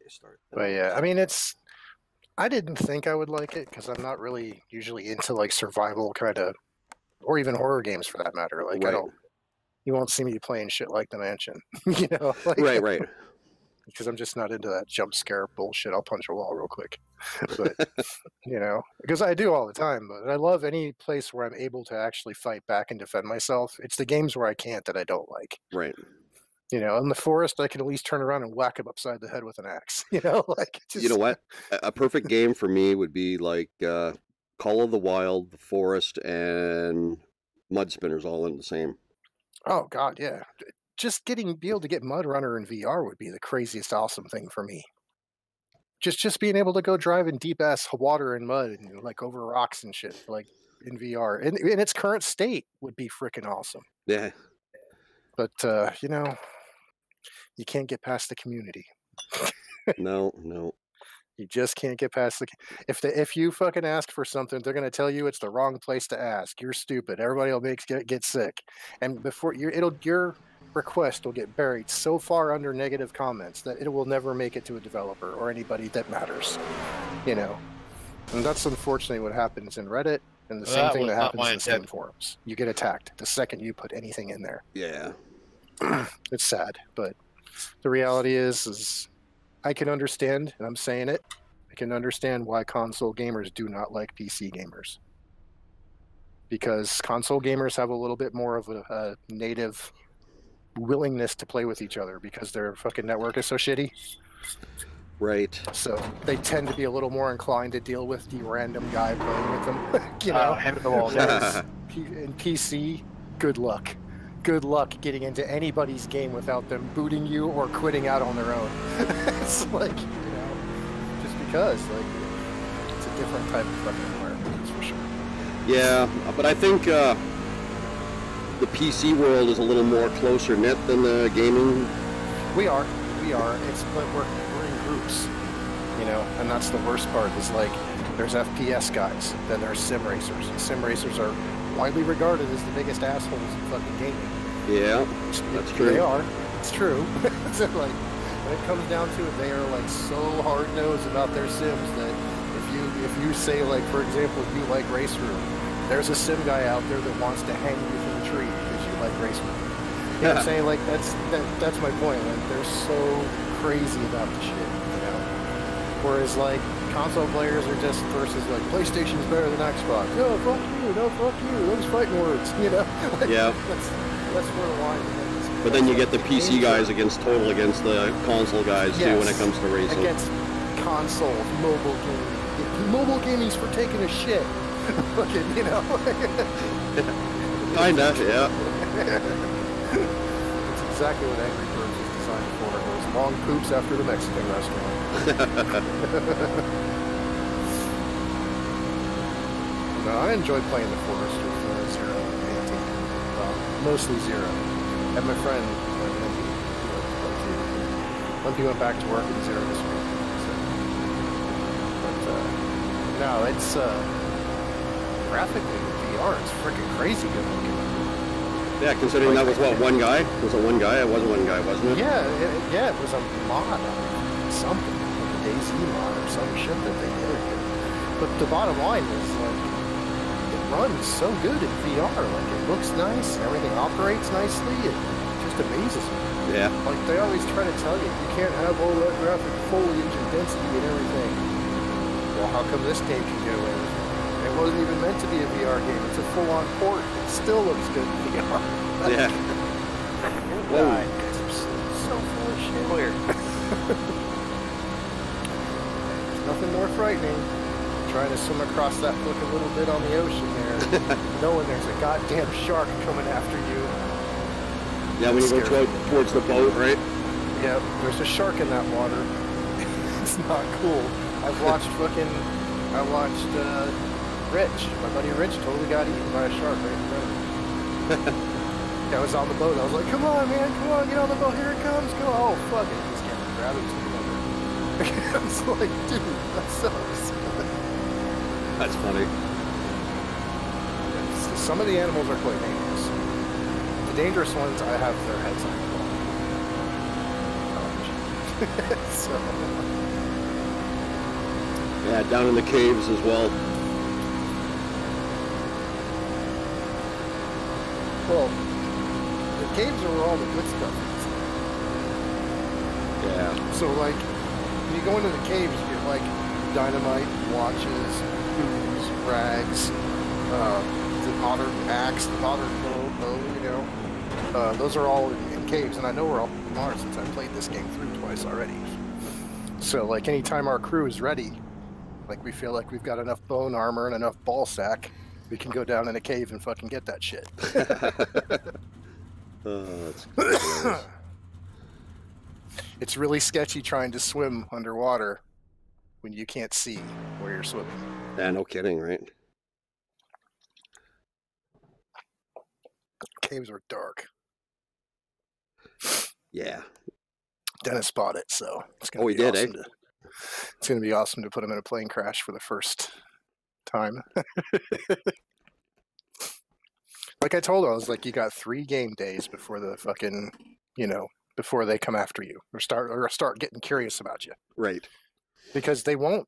you start. But yeah, I mean, I didn't think I would like it because I'm not really usually into like survival kind of, or even horror games for that matter. Like I Right. don't, you won't see me playing shit like The Mansion, you know, like Right. because I'm just not into that jump scare bullshit. I'll punch a wall real quick, but you know, because I do all the time. But I love any place where I'm able to actually fight back and defend myself. It's the games where I can't that I don't like. Right. You know, in the forest, I can at least turn around and whack him upside the head with an axe. You know, like You know just what? A perfect game for me would be like Call of the Wild, The Forest, and Mud Spinners all in the same. oh god, yeah. Just be able to get Mud Runner in VR would be the craziest awesome thing for me. Just being able to go drive in deep ass water and mud and like over rocks and shit like in VR in its current state would be freaking awesome. Yeah. But you know, you can't get past the community. No. You just can't get past the. If you fucking ask for something, they're gonna tell you it's the wrong place to ask. You're stupid. Everybody will get sick, and before your request will get buried so far under negative comments that it will never make it to a developer or anybody that matters. You know, and that's unfortunately what happens in Reddit, and the same thing that happens in Steam forums. You get attacked the second you put anything in there. Yeah. It's sad, but the reality is I can understand, and I'm saying it, I can understand why console gamers do not like PC gamers. Because console gamers have a little bit more of a native willingness to play with each other because their fucking network is so shitty. Right. So they tend to be a little more inclined to deal with the random guy playing with them. You know, head of the wall. in PC, good luck. Good luck getting into anybody's game without them booting you or quitting out on their own. It's like, you know, just because, like, it's a different type of fucking environment, that's for sure. Yeah, but I think the PC world is a little more closer knit than the gaming. We are. It's but we're in groups, you know, and that's the worst part. Is like there's FPS guys, then there's sim racers. And sim racers are widely regarded as the biggest assholes in fucking gaming. Yeah, that's true. They are. It's true. So, like, when it comes down to it, they are like so hard nosed about their sims that if you say, like, for example, you like Race Room, there's a sim guy out there that wants to hang you from the tree because you like Race Room. You know what I'm saying? Like, that's my point. Like, they're so crazy about the shit, you know? Whereas, like, console players are just versus, like, PlayStation's better than Xbox. Oh, fuck you. No, fuck you. Those fighting words, you know? Like, yeah. That's where the line is. But then you get the PC guys against the console guys, too, when it comes to racing. Against console, mobile gaming. Mobile gaming's for taking a shit. Fucking, you know? Kinda, yeah. It's exactly what Angry Birds was designed for. Those long poops after the Mexican restaurant. No, I enjoyed playing the Forest with Zero and mostly Zero. And my friend, Lumpy went back to work in Zero this week. So. But, no, it's, graphically with VR, it's freaking crazy good looking. Yeah, considering that was, what, one guy? Was it one guy? It wasn't one guy, wasn't it? Yeah, it was a mod of something, like a DayZ mod or some shit that they did. But the bottom line is, like, it runs so good in VR. Like, it looks nice, everything operates nicely, it just amazes me. Yeah. Like, they always try to tell you can't have all that graphic foliage and density and everything. Well, how come this game can get away with it? It wasn't even meant to be a VR game. It's a full-on port. It still looks good in VR. Yeah. Whoa. It's so full of shit. Clear. There's nothing more frightening. Trying to swim across that fucking little bit on the ocean there, knowing there's a goddamn shark coming after you. Yeah, when you go towards the boat, right? Yeah, there's a shark in that water. It's not cool. I watched Rich, my buddy Rich, totally got eaten by a shark right in front of me. I was on the boat. I was like, come on, man, come on, get on the boat. Here it comes. Go. Oh, fuck it. Just can't grab it together. I was like, dude, that sucks. That's funny. Some of the animals are quite dangerous. The dangerous ones, I have their heads on the So, Yeah, down in the caves as well. well, the caves are where all the good stuff Yeah. is. So, like, when you go into the caves, you get, like, dynamite, watches, booze, rags, the modern axe, the modern bow, you know. Those are all in caves, and I know where all of them are since I played this game through twice already. So, like, anytime our crew is ready, like, we feel like we've got enough bone armor and enough ball sack, we can go down in a cave and fucking get that shit. That's hilarious. It's really sketchy trying to swim underwater when you can't see where you're swimming. Yeah, no kidding, right? Caves are dark. Yeah. Dennis bought it, so it's gonna Oh, be he did, awesome. It's gonna be awesome to put him in a plane crash for the first time. Like I told him, I was like, you got 3 game days before the fucking, you know, before they come after you or start getting curious about you. Right. Because they won't.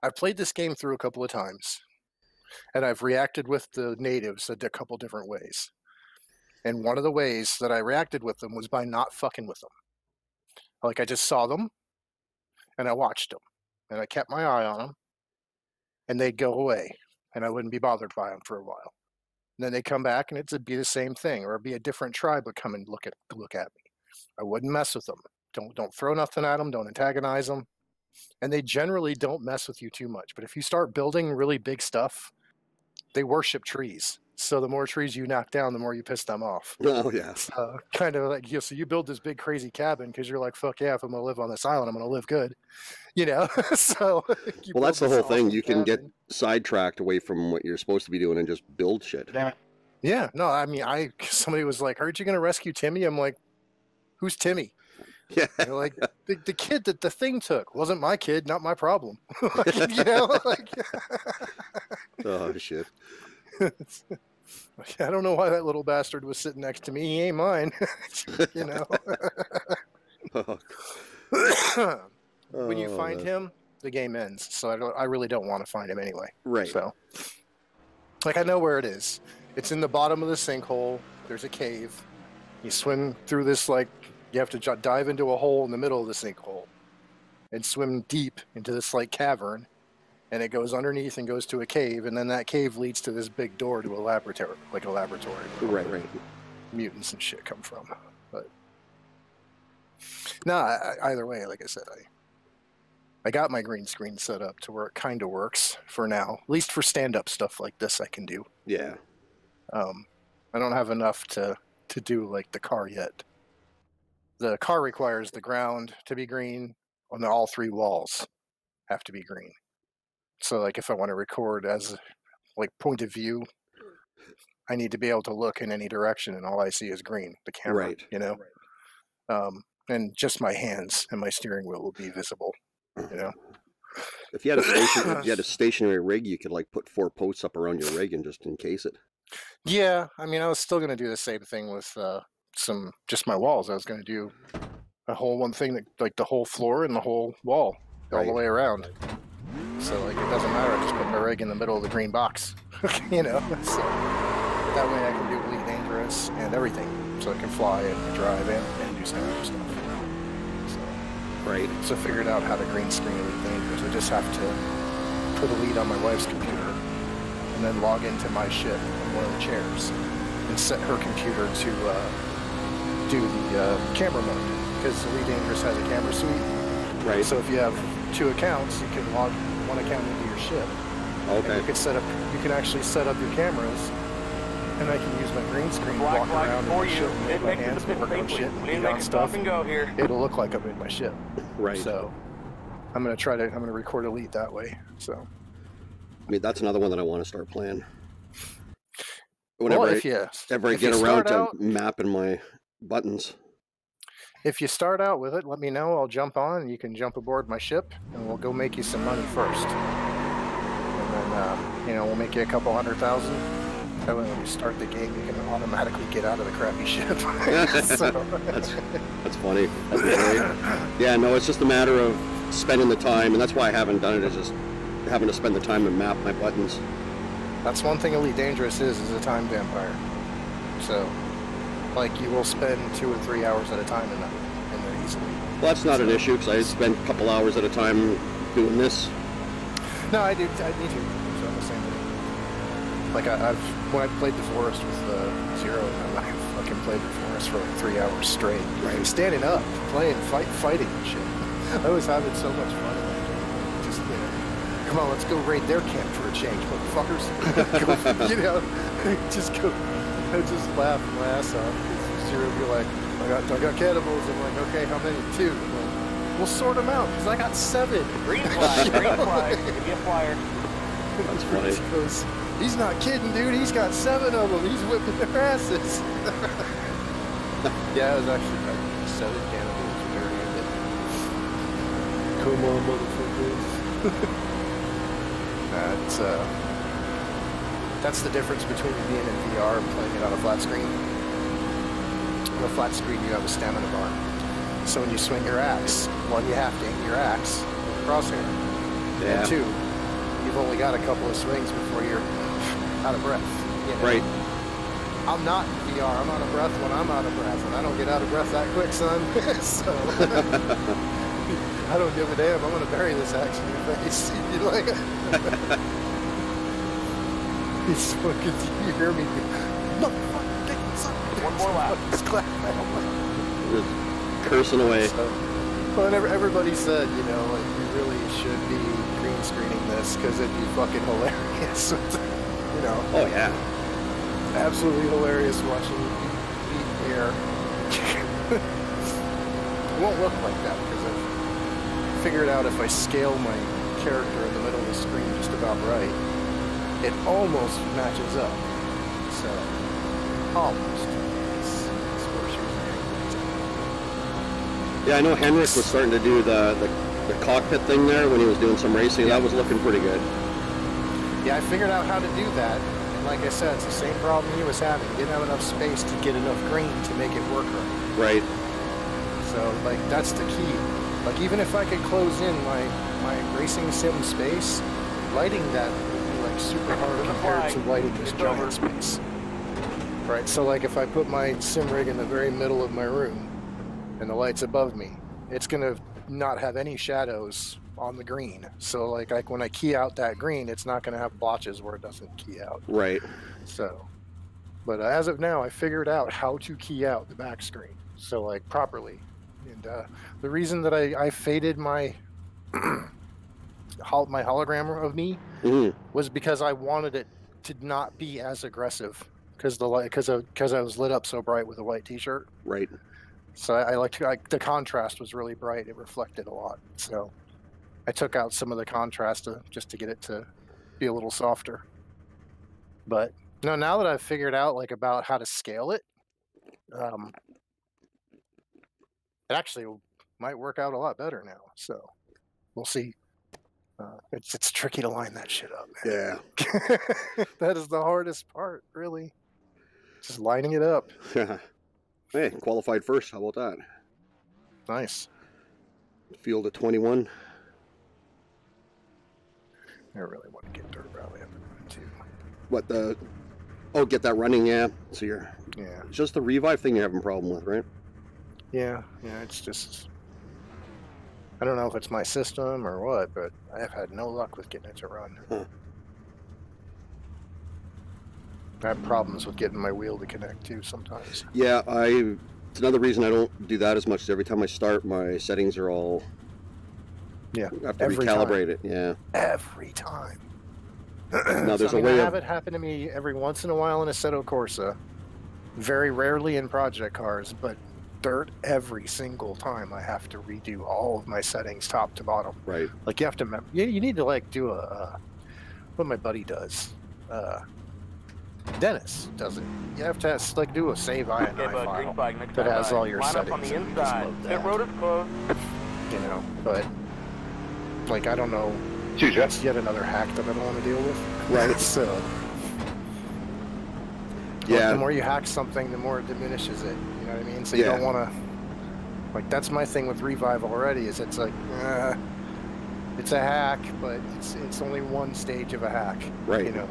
I've played this game through a couple of times, and I've reacted with the natives a couple different ways. And one of the ways that I reacted with them was by not fucking with them. Like, I just saw them, and I watched them, and I kept my eye on them, and they'd go away, and I wouldn't be bothered by them for a while. And then they'd come back, and it'd be the same thing, or it'd be a different tribe would come and look at me. I wouldn't mess with them. Don't throw nothing at them. Don't antagonize them. And they generally don't mess with you too much. But if you start building really big stuff, they worship trees. So the more trees you knock down, the more you piss them off. Oh, yeah. Kind of like, so you build this big crazy cabin because you're like, fuck yeah, if I'm going to live on this island, I'm going to live good. You know? So well, that's the whole thing. You can cabin. get sidetracked away from what you're supposed to be doing and just build shit. Damn it. Yeah. No, I mean, somebody was like, aren't you going to rescue Timmy? I'm like, who's Timmy? Yeah. They're like, the kid that the thing took wasn't my kid, not my problem. You know? Like, oh, shit. I don't know why that little bastard was sitting next to me. He ain't mine. You know? When you find him, the game ends. So I really don't want to find him anyway. Right. So, like, I know where it is. It's in the bottom of the sinkhole. There's a cave. You swim through this, like, you have to dive into a hole in the middle of the sinkhole and swim deep into this, like, cavern. And it goes underneath and goes to a cave, and then that cave leads to this big door to a laboratory, where Right. mutants and shit come from. But no, either way, like I said, I got my green screen set up to where it kind of works for now. At least for stand-up stuff like this, I can do. Yeah. I don't have enough to do like the car yet. The car requires the ground to be green, and all 3 walls have to be green. So, like, if I want to record as, like, point of view, I need to be able to look in any direction, and all I see is green, the camera, Right. you know? And just my hands and my steering wheel will be visible, you know? If you had a stationary rig, you could, like, put 4 posts up around your rig and just encase it. Yeah, I mean, I was still going to do the same thing with just my walls. I was going to do a whole one thing, that, like, the whole floor and the whole wall, all the way around. So, like, it doesn't matter. I just put my rig in the middle of the green box, you know? So that way I can do Elite Dangerous and everything. So I can fly and drive and do some other stuff. So, right. So I figured out how to green screen Elite Dangerous. I just have to put Elite on my wife's computer and then log into my ship on one of the chairs and set her computer to do the camera mode. Because Elite Dangerous has a camera suite. Right. So if you have 2 accounts, you can log one account into your ship. Okay. And you can actually set up your cameras, and I can use my green screen to walk around in my ship and move my hands and work on shit and beat on stuff. It'll look like I'm in my ship. Right. So I'm gonna record Elite that way. So I mean, that's another one that I want to start playing. Whenever well, I get around to mapping my buttons. If you start out with it, let me know. I'll jump on, and you can jump aboard my ship, and we'll go make you some money first. And then, we'll make you a couple $100,000. That way when you start the game, you can automatically get out of the crappy ship. So. That's funny. That's great. Yeah, no, it's just a matter of spending the time, and that's why I haven't done it, is just having to spend the time to map my buttons. That's one thing Elite Dangerous is a time vampire. So, like, you will spend 2 or 3 hours at a time in there easily. Well, that's not an issue, because I spend a couple hours at a time doing this. No, I do. I need to. So I'm the same way. Like, when I played the Forest with Zero, I fucking played the Forest for like 3 hours straight. Right. Standing up, playing, fighting and shit. I was having so much fun. Just, you know, come on, let's go raid their camp for a change, motherfuckers. You know, just go. I just laugh my ass off. Zero would be like, I got cannibals. I'm like, okay, how many? 2. I'm like, we'll sort them out, because I got 7. Green flag, green flag. Give me a flyer. That's funny. He goes, he's not kidding, dude. He's got 7 of them. He's whipping their asses. Yeah, it was actually like 7 cannibals. Very good. Come on, motherfuckers. That's the difference between being in VR and playing it on a flat screen. On a flat screen, you have a stamina bar. So when you swing your axe, 1, you have to aim your axe with a crosshair. Yeah. And 2, you've only got a couple of swings before you're out of breath. You know? Right. I'm not in VR. I'm out of breath when I'm out of breath, and I don't get out of breath that quick, son. So I don't give a damn. I'm gonna bury this axe in your face. You like? He's fucking. You hear me? Motherfucker, get something. One more lap. Just clap. Just cursing away. So, well, everybody said, you know, like, we really should be green screening this because it'd be fucking hilarious. You know. Oh, yeah. Absolutely hilarious watching you eat air. It won't look like that because I've figured out if I scale my character in the middle of the screen just about right, it almost matches up. So, almost. Yeah, I know Henrik was starting to do the cockpit thing there when he was doing some racing. Yeah. That was looking pretty good. Yeah, I figured out how to do that. And like I said, it's the same problem he was having. He didn't have enough space to get enough green to make it work right. Right. So, like, that's the key. Like, even if I could close in my racing sim space, lighting that would be, like, super hard compared to lighting this giant space. Right, so, like, if I put my sim rig in the very middle of my room, and the light's above me, it's going to not have any shadows on the green. So, like when I key out that green, it's not going to have blotches where it doesn't key out. Right. So, but as of now, I figured out how to key out the back screen. So, like, properly. And the reason that I faded my my hologram of me was because I wanted it to not be as aggressive because the because I was lit up so bright with a white t-shirt. Right. So I like the contrast was really bright. It reflected a lot. So I took out some of the contrast just to get it to be a little softer. But no, now that I've figured out like about how to scale it, it actually might work out a lot better now. So we'll see. It's tricky to line that shit up, man. Yeah. That is the hardest part, really. Just lining it up. Hey, qualified first. How about that? Nice. Field of 21. I really want to get Dirt Rally up too. What the? Oh, get that running, yeah. So you're. Yeah. It's just the revive thing you're having a problem with, right? Yeah. It's just. I don't know if it's my system or what, but I have had no luck with getting it to run. Huh. I have problems with getting my wheel to connect too sometimes. Yeah, it's another reason I don't do that as much. Every time I start, my settings are all. Yeah. I have to every recalibrate time. it. Yeah. Every time. Now there's I a way have of. it happen to me every once in a while in Assetto Corsa. Very rarely in project cars, but dirt every single time I have to redo all of my settings top to bottom. Right. Like you have to. You need to like do what my buddy does. Dennis does it. You have to like do a save INI file that has all your Line settings. up on the and inside. just load Pit that. road is closed. You know, but like I don't know. That's yet another hack that I don't want to deal with. Right. So Yeah. The more you hack something, the more it diminishes it. You know what I mean? So you don't want to. Like, that's my thing with Revive already. Is it's like, it's a hack, but it's only one stage of a hack. Right. You know.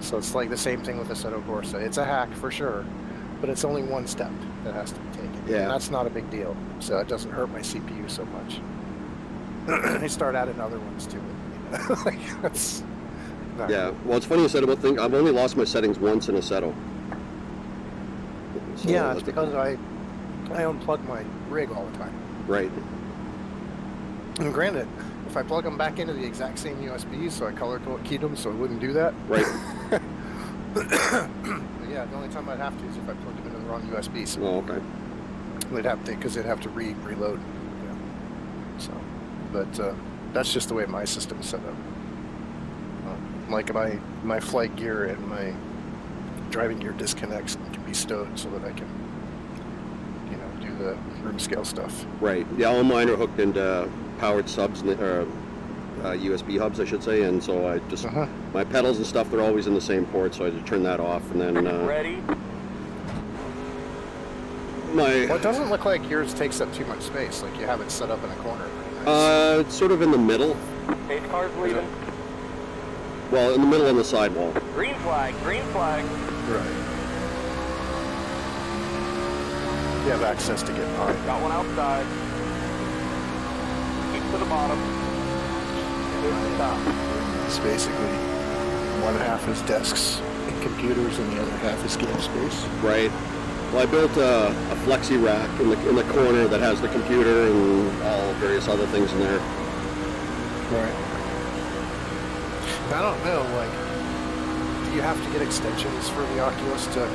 So it's like the same thing with Assetto Corsa. It's a hack for sure, but it's only one step that has to be taken. Yeah. And that's not a big deal. So it doesn't hurt my CPU so much. I start adding other ones to it. You know? Like, that's. Yeah. Well, it's funny you said about thing. I've only lost my settings once in Assetto. So Yeah, it's because I unplug my rig all the time. Right. And granted, if I plug them back into the exact same USBs, so I color keyed them, so it wouldn't do that. Right. But yeah, the only time I'd have to is if I plugged them into the wrong USB. So Oh, okay. they'd have to, because they'd have to reload. Yeah. So, but that's just the way my system's set up. Like my flight gear and my driving gear disconnects can be stowed so that I can, you know, do the room scale stuff. Right. Yeah, all mine are hooked into powered subs, or USB hubs, I should say, and so I just my pedals and stuff, they're always in the same port, so I just turn that off, and then Ready? Well, it doesn't look like yours takes up too much space. Like you have it set up in a corner. It's sort of in the middle. Stage car's leaving. Well, in the middle on the sidewall. Green flag, green flag. Right. You have access to get by. Got one outside. Keep to the bottom. Stop. It's basically one half is desks and computers, and the other half is game space. Right. Well, I built a flexi rack in the corner that has the computer and all various other things in there. Right. I don't know, like, do you have to get extensions for the Oculus to...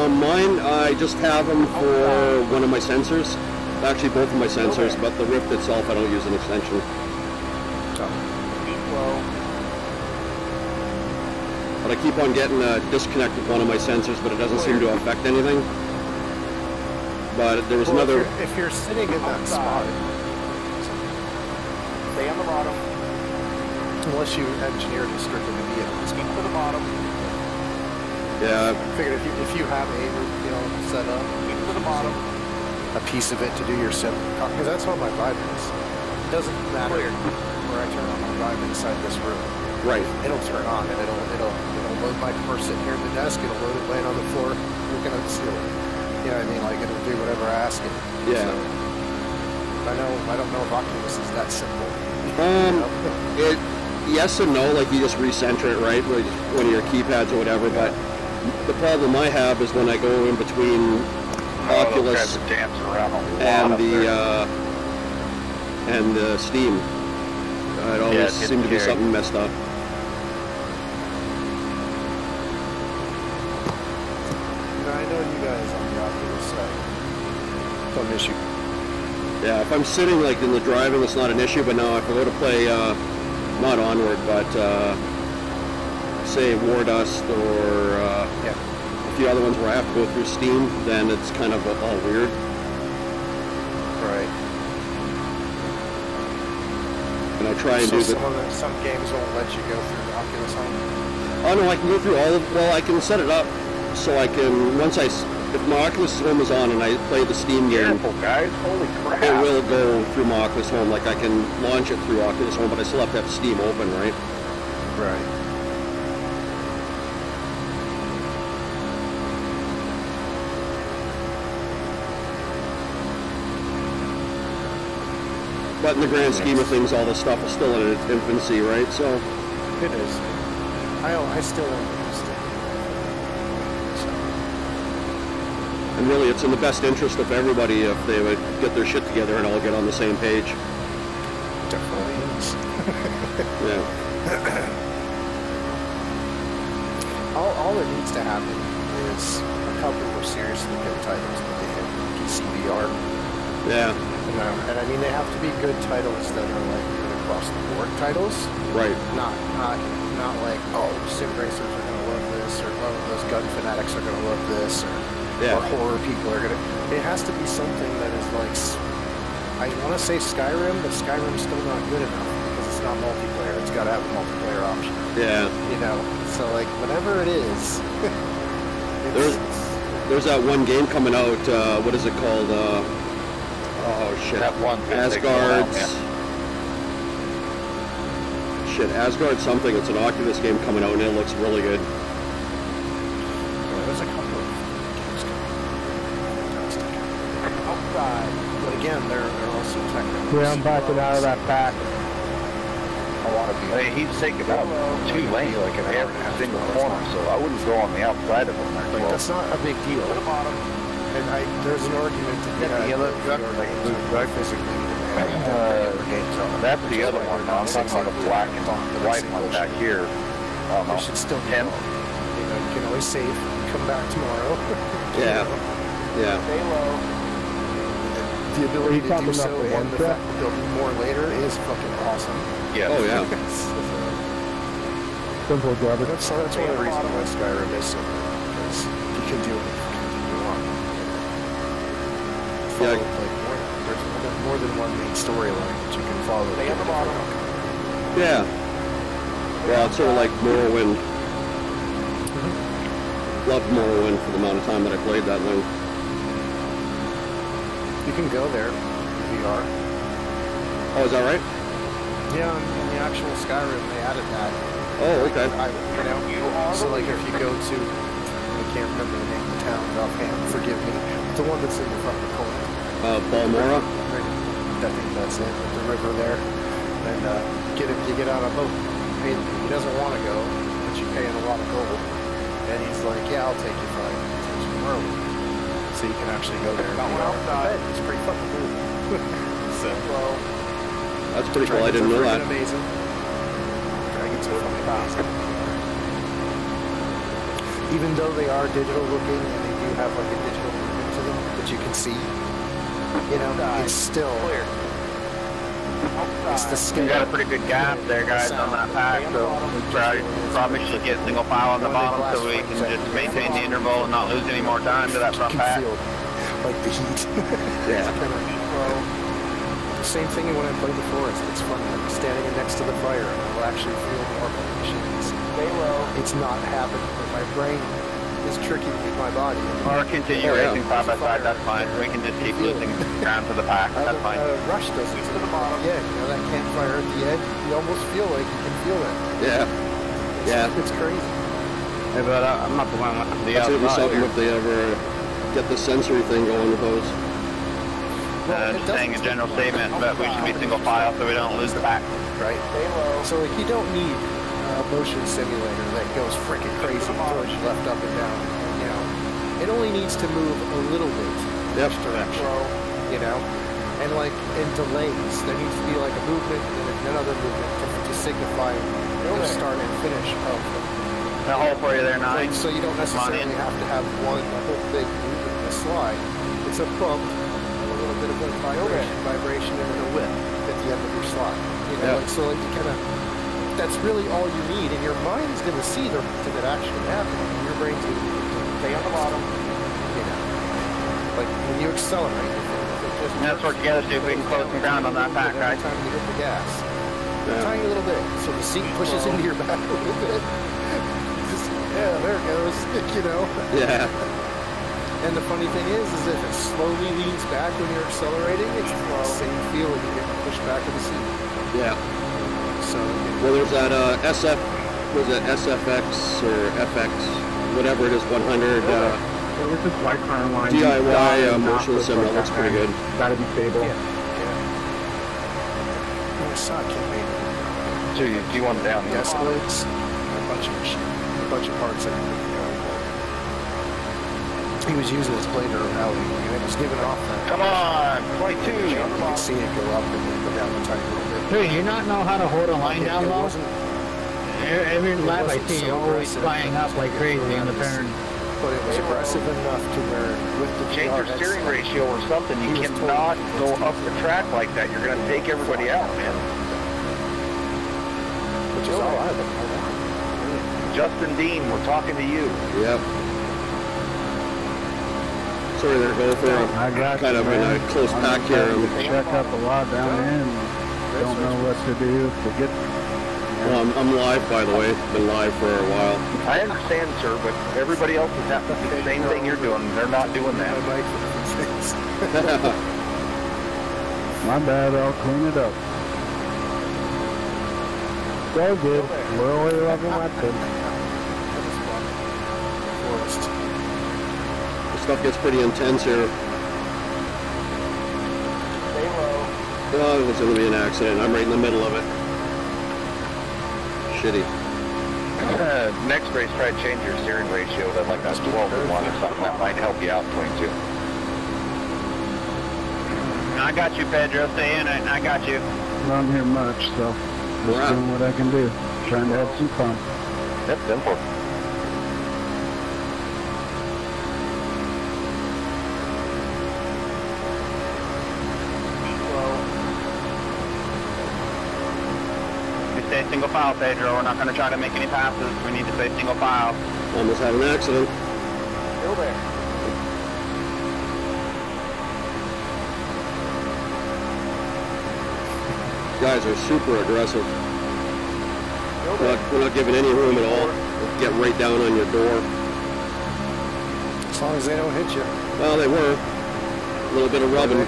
Mine, I just have them for one of my sensors. Actually, both of my sensors, but the Rift itself, I don't use an extension. But I keep on getting a disconnect with one of my sensors, but it doesn't seem to affect anything. But there was another... If you're sitting in that spot... Stay on the bottom. Unless you engineered it strictly to be on this. Keep to the bottom. Yeah. I figured if you have a room, you know, set up, Keep to the bottom. a piece of it to do your sim, because that's how my Vive is. It doesn't matter where I turn on my Vive inside this room. Right. It'll turn on and it'll load my camera sitting here at the desk. It'll load it laying on the floor, looking at the ceiling. You know what I mean? Like it'll do whatever I ask it. Yeah. So, I don't know if Oculus is that simple. Yes and no, like you just recenter it, right, with one of your keypads or whatever, but the problem I have is when I go in between Oculus and the Steam, it always seems to be something messed up. I know you guys on the Oculus side. Some issue. Yeah, if I'm sitting like in the driving, it's not an issue, but now if I go to play, not Onward, but say War Dust or a few other ones where I have to go through Steam, then it's kind of all weird. Right. And I try and do some games won't let you go through the Oculus Home. Oh no, I can go through all of, well, I can set it up so I can, if my Oculus Home is on and I play the Steam game, guys, holy crap. it will go through my Oculus Home. Like I can launch it through Oculus Home, but I still have to have Steam open, right? Right. But in the grand scheme of things, all this stuff is still in its infancy, right? So it is. I still understand. And really, it's in the best interest of everybody if they would get their shit together and all get on the same page. Definitely is. Yeah. All that needs to happen is a couple more seriously good titles that they hit PCVR. Yeah. And I mean, they have to be good titles that are like good across the board titles. Right. Not like, oh, sim racers are gonna love this, or oh, those gun fanatics are gonna love this, or horror people are gonna. It has to be something that is like, I want to say Skyrim, but Skyrim's still not good enough because it's not multiplayer. It's got to have a multiplayer option. Yeah. You know, so like whatever it is, There's that one game coming out. What is it called? Oh shit! That one Asgard's. Shit, Asgard something. It's an Oculus game coming out, and it looks really good. There's a couple of games outside, but again, they're also technical. Yeah, I'm backing out of that pack. I want to be. Hey, he's taking about 2 lanes like an every single corner, so I wouldn't go on the outside of him. Like, that's not a big deal. And there's an argument to get the yellow physically. That's the other one. I'm talking about the black and the white one back here. You should still be you can always save, come back tomorrow. Yeah. Yeah. Stay low. The ability to do so and the fact that there'll be more later is fucking awesome. Yeah. Oh yeah. Simple garbage. That's one of the reasons why Skyrim is so good, because you can do anything you want. Yeah. There's more than one main storyline that you can follow. Stay on the bottom. Yeah. Yeah, it's sort of like Morrowind. Loved Morrowind for the amount of time that I played that thing. You can go there in VR. Oh, is that right? Yeah, in the actual Skyrim, they added that. Oh, okay. So like if you go to, I can't remember the name of the town offhand, forgive me, the one that's in the front of the corner. Balmora? I think that's it, with the river there. And you get on a boat. He doesn't want to go, but you pay him a lot of gold. And he's like, yeah, I'll take you if I take you early. So you can actually go there. It's pretty fucking cool. So, That's pretty cool. I didn't know that. Amazing. Dragons are fucking awesome. Even though they are digital looking and they do have like a digital movement to them that you can see, you know, it's still clear. It's the scale. We got a pretty good gap there, guys, on that pack, so we probably should get single file on the bottom so we can just maintain the interval and not lose any more time to that front pack. Like the heat. Yeah. Same thing when I played before. It's fun like standing next to the fire. I'll actually feel more machines. Stay low. It's not happening, but my brain is tricking with my body. Or continue racing side by side, that's fine. We can just keep losing ground to the pack, that's fine. Rush doesn't to the bottom. Yeah, you know that campfire at the edge, you almost feel like you can feel it. Yeah. Yeah. It's crazy. Hey, but I'm not the one with the That's gonna be outside something here. if they ever get the sensory thing going with those. Just saying a general statement, but we should be single file so we don't lose the pack. Right? Stay low. So like, you don't need a motion simulator that goes freaking crazy and throws you left up and down. You know, it only needs to move a little bit in each direction. You know, and like in delays, there needs to be like a movement and another movement to signify the start and finish of them. The hole for you there, Like, 9. so you don't necessarily have to have one whole big movement in a slide. It's a bump, a little bit of a vibration, and then a whip at the end of your slide. You know, like, so like you kind of, that's really all you need, and your mind's going to see the that actually happening, and your brain's going to stay on the bottom. You know, like when you accelerate, Let's work together, see if we can close some ground on that pack, right? Every time you hit the gas, a tiny little bit, so the seat pushes into your back a little bit. Just, yeah, there it goes. You know. Yeah. And the funny thing is if it slowly leans back when you're accelerating, it's the same feeling you get pushed back in the seat. Yeah. So, Well, there's that was it SFX or FX, whatever it is, 100 This is white car line. DIY motion sim. That looks pretty good. Gotta be stable. yeah. I saw it came made. So you want down The escalates, a bunch of parts that he was using his blade or rally, and it was giving off that. Come on, 22. You can see it go up and then go down a tiny little bit. Hey, you not know how to hold a line down It low? wasn't, Every lap I wasn't see so you always aggressive flying up like crazy on the turn. but it was aggressive enough to where with the Change your steering ratio or something. You cannot go up the track like that. You're going to take everybody out, man. which is all I want. Justin Dean, we're talking to you. Yep. Sorry there, go for I got kind of in a close pack here. Check up a lot down there and don't know what to do to get Well, I'm live, by the way. Been live for a while. I understand, sir, but everybody else is having the same thing you're doing. They're not doing that. My bad, I'll clean it up. So good. We're only 11 laps in. The stuff gets pretty intense here. Stay low. Oh, there's going to be an accident. I'm right in the middle of it. Shitty. Next race, try to change your steering ratio to like a 12-to-1 or something. That might help you out between two. I got you, Pedro. Stay in it. I got you. Not here much, so just doing what I can do. Trying to have some fun. That's simple. Stay single file, Pedro. We're not going to try to make any passes. We need to stay single file. Almost had an accident. Still there. Guys are super aggressive. Still there. We're not giving any room at all. Get right down on your door. As long as they don't hit you. Well, they were. A little bit of rubbing.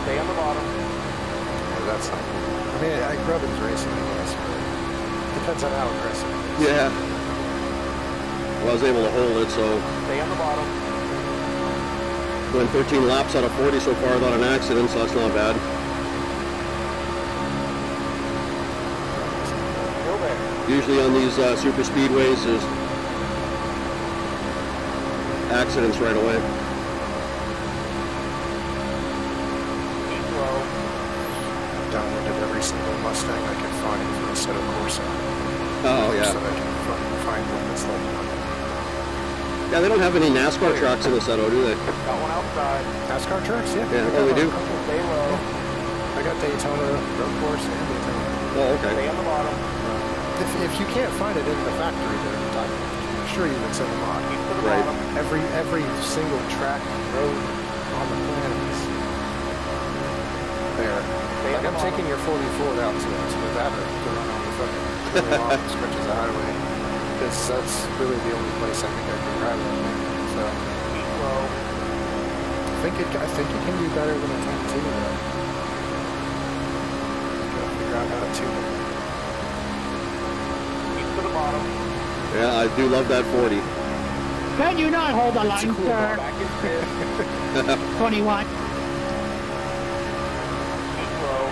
Stay on the bottom. Yeah, that's not. I mean, rubbing's racing, I guess, but depends on how aggressive. Yeah. Well, I was able to hold it, so Stay on the bottom. went 13 laps out of 40 so far without an accident, so that's not bad. Still there. Usually on these super speedways, there's accidents right away. Slow. Downloaded every single Mustang I could find for a set of Corsa. Oh, yeah. So I can find one that's like Yeah, they don't have any NASCAR tracks in the Seto, do they? Got one outside. NASCAR tracks, yeah. Yeah, oh, they do? Stay low. I got Daytona road course and Daytona. Oh, okay. Stay on the bottom. If you can't find it in the factory, then I'm sure you can send them on. Keep to the Right. bottom. Every single track road on the planet is there. Stay Like on the I'm bottom. taking your 44 out to Nevada to run on the fucking really long stretches of highway. Because that's really the only place I think I can drive on there. So Slow. I think it can be better than a 10-2 though. Gotta figure out how to tune it. Keep to the bottom. Yeah, I do love that 40. Can you not hold the line, cool sir? Back in fifth. 21. Slow.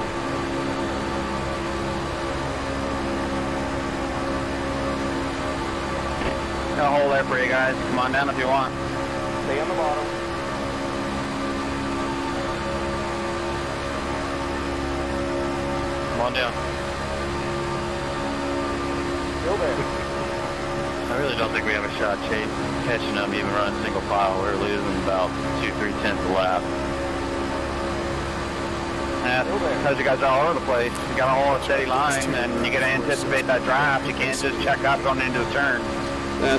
Got a hole there for you guys. Come on down if you want. Stay on the bottom. Come on down. Still there. I really don't think we have a shot catching them even running single file. We're losing about 2-3 tenths a lap. Yeah, because you guys are all over the place. You got to hold a steady line, and you got to anticipate that draft. You can't just check up going into a turn.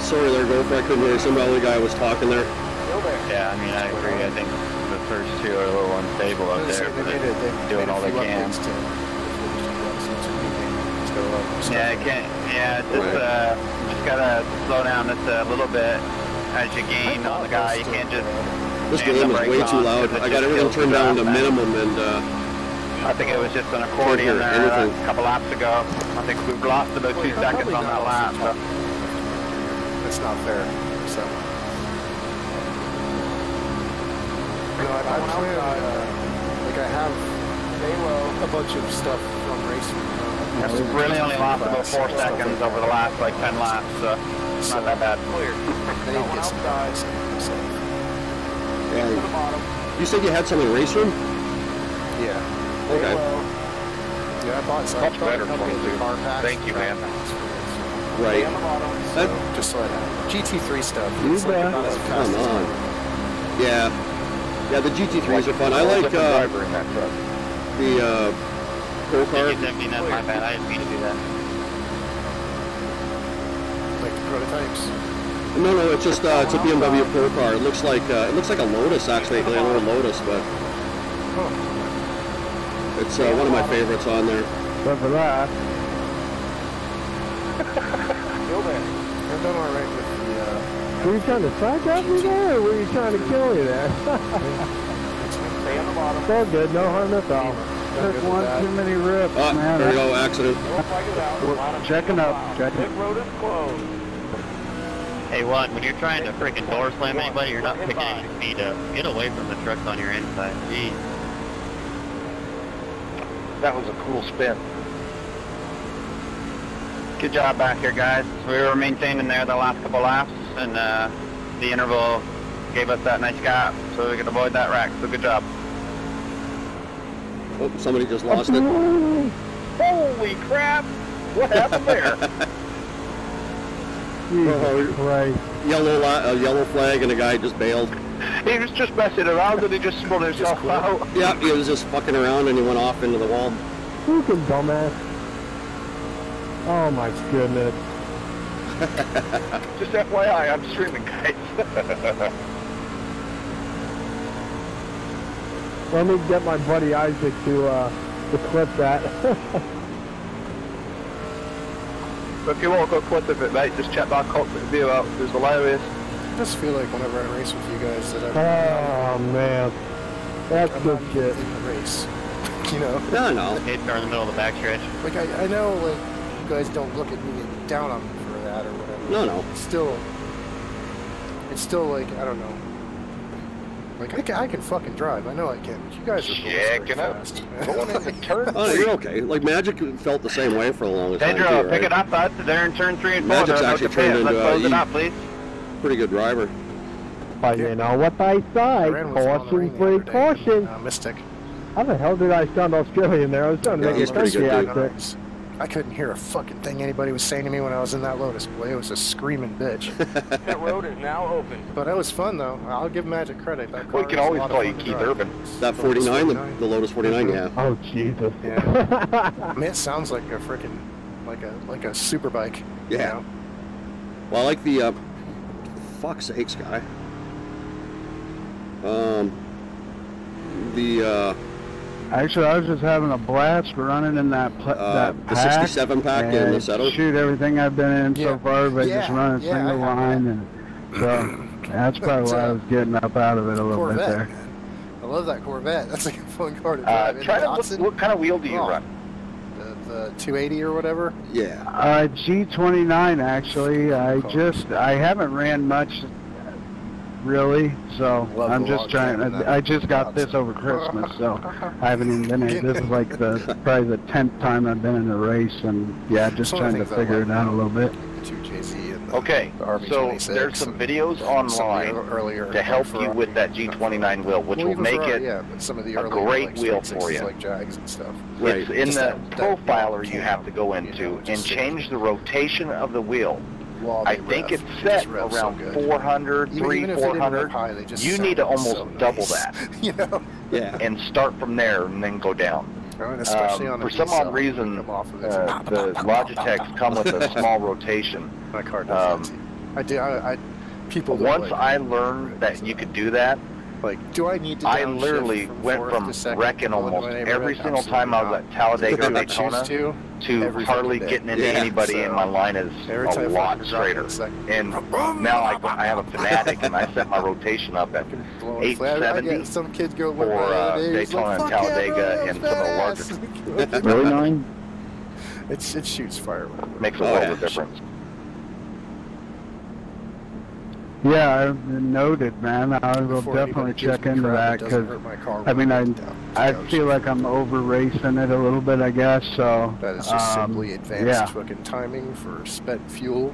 Sorry there, Gopher. I couldn't hear some other guy was talking there. Still there. Yeah, I mean, I agree. I think the first two are a little unstable up there, but they're doing all they can. Yeah, I can't. Yeah, just gotta slow down just a little bit as you gain on the guy. You can't just. This game is way too loud. I got everything turned down to minimum, and I think it was just an accordion there a couple laps ago. I think we've lost about 2 seconds on that lap. So. It's not fair. So. No, I plan, like I have a bunch of stuff from racing. We've really only lost about 4 seconds over the last like 10 laps, so it's not that bad. Clear. They Got one get some outside. guys. So, To the bottom. you said you had some in race room? yeah. Stay Okay. low. Yeah, I bought some. Much better couple of 22. car packs. Thank you, man. Right. Stay on the bottom. So, just so I know. GT3 stuff. You It's like bet. not as fast Come as on. Yeah. Yeah, the GT3s are fun. I like driver in that truck. the Pro Car. That's my bad. I didn't mean to do that. like the prototypes. No, it's just it's a BMW Pro Car. It looks like a Lotus actually, a little Lotus, but Oh, it's one of my favorites on there. But for that, done all right with the. Were you trying to sidetrack me there, or were you trying to kill me there? Stay on the bottom. It's all good, no harm, no foul. Took one too many rips, man. There we go, accident. Don't flag it out. Line up. Checking up, checking. Pit road is closed. Hey, one, when you're trying to freaking door slam anybody, you're not picking any speed up. Get away from the trucks on your inside. Jeez. That was a cool spin. Good job back here, guys. We were maintaining there the last couple laps, and the interval gave us that nice gap, so we could avoid that wreck. So good job. Oh, somebody just lost it. Holy crap! What happened there? Jesus Christ. Yellow flag, and the guy just bailed. He was just messing around and he just spun himself out. Yeah, he was just fucking around, and he went off into the wall. Fucking dumbass. Oh my goodness. Just FYI, I'm streaming, guys. Let me get my buddy Isaac to clip that. If you won't go clip of it, mate, just check that cockpit view out. It was hilarious. I just feel like whenever I race with you guys that Oh man, that's I'm good not shit. in the race. You know? No. Hit car in the middle of the backstretch. Like, I know, like, you guys don't look at me and down on me for that or whatever. No. It's still like, I don't know. Like, I can fucking drive. I know I can, but you guys are Checking out. fast. Going into turn Oh, you're okay. Like, Magic felt the same way for a long time, Pedro, too, pick right? it up, bud. They're in turn 3 and 4. Magic's They're about actually to turned pit. Let's into close it a up, please. pretty good driver. Oh, you know what I say? Ran with on the ring Caution, the free other day, caution. Mystic. How the hell did I sound Australian there? I was trying to Yeah, make he's a pretty country good, dude. accent. I couldn't hear a fucking thing anybody was saying to me when I was in that Lotus. Boy, it was a screaming bitch. Pit road is now open. But it was fun, though. I'll give Magic credit. That We car can is a always lot of call fun you to Keith drive. Urban. That 49, the Lotus 49, yeah. Oh Jesus. Yeah. I mean, it sounds like a freaking, like a super bike. Yeah. You know? Well, I like the, fuck's sakes, guy. Actually, I was just having a blast running in that that the pack. 67 pack in and the Seto. shoot everything I've been in so far, but just running yeah, single line, and so that's probably why I was getting up out of it a little Corvette, bit there. man. I love that Corvette. That's like a fun car to drive. Try to Datsun, what kind of wheel do you run? the 280 or whatever. Yeah. G29 actually. I haven't ran much really, so Love I'm the just log trying. jam in that I just got this Datsun. over Christmas, so I haven't even been in. This is like probably the 10th time I've been in a race, and yeah, just Some of the trying to things I figure like it out a little bit. The 2JZ and the, Okay, the so RB26 there's some and videos some of the online earlier to help Ferrari, you with that G29 wheel, which well, will even make Ferrari, it yeah, but some of the a earlier, great like, wheel straight for sixes, you. like Jags and stuff. Right. It's in Just the that profiler you cam, have to go you know, into just and sit change the rotation of the wheel. while I they think rev. it's It set just revs so around good. 400, Even if they didn't 400. rip high, they just You need to sound almost so double nice. that You know? Yeah. and start from there and then go down. And especially on a For some decel, odd reason, come off of it. the Logitechs come with a small rotation. My car does that too. I do. People don't Once like, I learned that you could do that, like, do I need to? I downshift literally from went fourth from to second wrecking to go into almost my every neighborhood? single time I was at Talladega or Absolutely not. Daytona I choose to every hardly fucking getting day. into Yeah, anybody so in my line is every a time lot I straighter. second, And now I have a Fanatic and I set my rotation up at blowing flat. I 870 get some kids go for Daytona and Talladega and some of the larger. Really, 9? It shoots fire. Makes a Oh, world yeah. of difference. Yeah, I noted, man. I will Before definitely anybody gives check me into crap, that it doesn't because hurt my car I mean, when I down. feel like I'm over racing it a little bit, I guess. So That is just simply advanced yeah. fucking timing for spent fuel.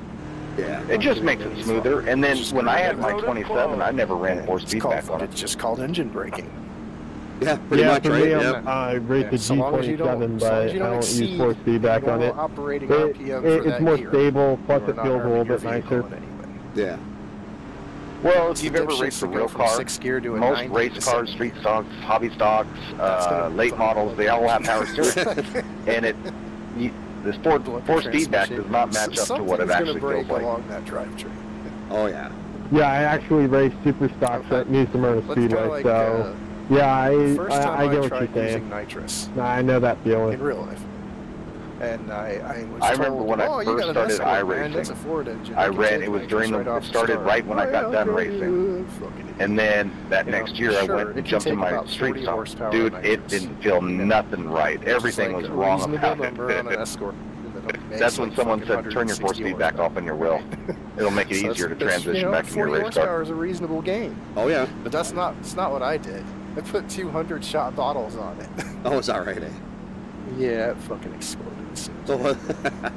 Yeah. It just makes it smoother. And then when I had my 27, I never ran 4 speed back on it. It's just called engine braking. Yeah, pretty much, for right? me, Yeah. I rate the So long as you don't- G27, so long but as you I don't don't exceed use 4-speed back on it. Operating RPM for It's that more gear. stable, plus You are it not feels a harming little your bit vehicle nicer. in any way. Yeah. Well, It's if you've the ever dipshits raced a that go real from car, 6th gear to a most 90 race to cars, 70. street stocks, hobby stocks, That's gonna late fucking models, they all have power steering. And this four speed back does not match up to what it actually feels like. along that drivetrain. Oh, yeah. Yeah, I actually race super stocks at New Smyrna Let's Speedway, go like, so yeah, first time I get what tried you're saying. using nitrous Nah, I know that in feeling. real life. And I was I remember told, when I oh, you first got an started Escort, man. That's a iRacing. Ford engine. I can ran. take It was nitrous during the. right off It the started start. right when I got done racing. And then that next year, I went and jumped in my street stock. Dude, it didn't feel nothing right. Everything was wrong about it. That's when someone said, turn your 4-speed back off in your will. It'll make it easier to transition back in your race 40 horsepower car. is a reasonable gain. Oh, yeah. But that's not what I did. I put 200 shot bottles on it. Oh, it's all right, eh? Yeah, it fucking exploded as soon as